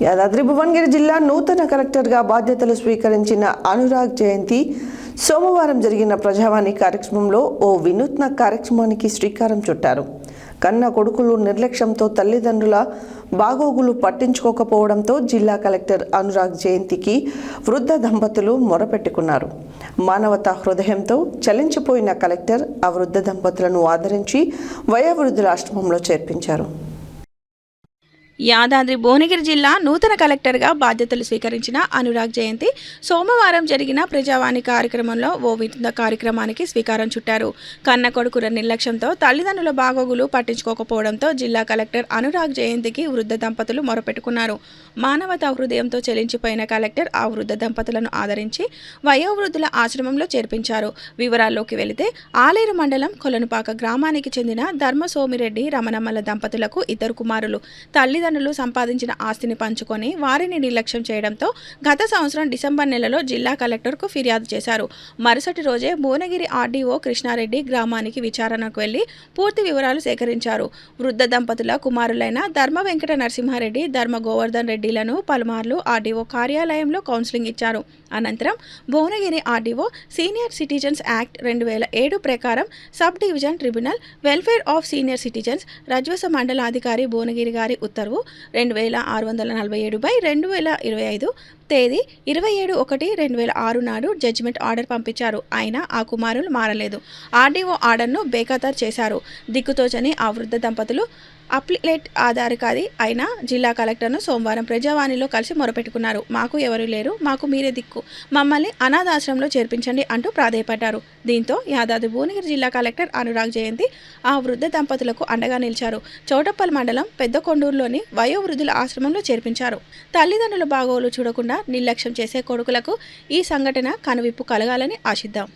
యాదాద్రి భువనగిరి జిల్లా నూతన కలెక్టర్గా బాధ్యతలు స్వీకరించిన అనురాగ్ జయంతి సోమవారం జరిగిన ప్రజావాణి కార్యక్రమంలో ఓ వినూత్న కార్యక్రమానికి శ్రీకారం చుట్టారు. కన్న కొడుకులు నిర్లక్ష్యంతో తల్లిదండ్రుల బాగోగులు పట్టించుకోకపోవడంతో జిల్లా కలెక్టర్ అనురాగ్ జయంతికి వృద్ధ దంపతులు మొరపెట్టుకున్నారు. మానవతా హృదయంతో చలించిపోయిన కలెక్టర్ ఆ వృద్ధ దంపతులను ఆదరించి వయోవృద్ధుల ఆశ్రమంలో చేర్పించారు. యాదాద్రి భువనగిరి జిల్లా నూతన కలెక్టర్గా బాధ్యతలు స్వీకరించిన అనురాగ్ జయంతి సోమవారం జరిగిన ప్రజావాణి కార్యక్రమంలో ఓ వినూత్న కార్యక్రమానికి శ్రీకారం చుట్టారు. కన్న కొడుకుల నిర్లక్ష్యంతో తల్లిదండ్రుల బాగోగులు పట్టించుకోకపోవడంతో జిల్లా కలెక్టర్ అనురాగ్ జయంతికి వృద్ధ దంపతులు మొరపెట్టుకున్నారు. మానవతా హృదయంతో చెలించిపోయిన కలెక్టర్ ఆ వృద్ధ దంపతులను ఆదరించి వయోవృద్ధుల ఆశ్రమంలో చేర్పించారు. వివరాల్లోకి వెళితే ఆలేరు మండలం కొలనుపాక గ్రామానికి చెందిన ధర్మ సోమిరెడ్డి రమణమ్మల దంపతులకు ఇద్దరు కుమారులు. తల్లిదండ్రులు సంపాదించిన ఆస్తిని పంచుకొని వారిని నిర్లక్ష్యం చేయడంతో గత సంవత్సరం డిసెంబర్ నెలలో జిల్లా కలెక్టర్కు ఫిర్యాదు చేశారు. మరుసటి రోజే భువనగిరి ఆర్డీఓ కృష్ణారెడ్డి గ్రామానికి విచారణకు వెళ్లి పూర్తి వివరాలు సేకరించారు. వృద్ధ దంపతుల కుమారులైన ధర్మ వెంకట నరసింహారెడ్డి, ధర్మ గోవర్ధన్ రెడ్డిలను పలుమార్లు ఆర్డీఓ కార్యాలయంలో కౌన్సిలింగ్ ఇచ్చారు. అనంతరం Bhuvanagiri RDO senior citizens act 2007 ప్రకారం sub division tribunal welfare of senior citizens రజ్వస మండలాధికారి భువనగిరి గారి ఉత్తర్వు 2647/2025 తేదీ 27/1/2006 నాడు జడ్జిమెంట్ ఆర్డర్ పంపించారు. అయినా ఆ కుమారులు మారలేదు. ఆర్డీఓ ఆర్డర్ను బేఖాతరు చేశారు. దిక్కుతోచని ఆ వృద్ధ దంపతులు అప్లిలేట్ ఆధారికారి అయిన జిల్లా కలెక్టర్ను సోమవారం ప్రజావాణిలో కలిసి మొరపెట్టుకున్నారు. మాకు ఎవరు లేరు, మాకు మీరే దిక్కు, మమ్మల్ని అనాథాశ్రమంలో చేర్పించండి అంటూ ప్రాధేయపడ్డారు. దీంతో యాదాద్రి భువనగిరి జిల్లా కలెక్టర్ అనురాగ్ జయంతి ఆ వృద్ధ దంపతులకు అండగా నిలిచారు. చౌటప్పల్ మండలం పెద్దకొండూరులోని వయోవృద్ధుల ఆశ్రమంలో చేర్పించారు. తల్లిదండ్రుల బాగోగులు చూడకుండా నిర్లక్ష్యం చేసే కొడుకులకు ఈ సంఘటన కనువిప్పు కలగాలని ఆశిద్దాం.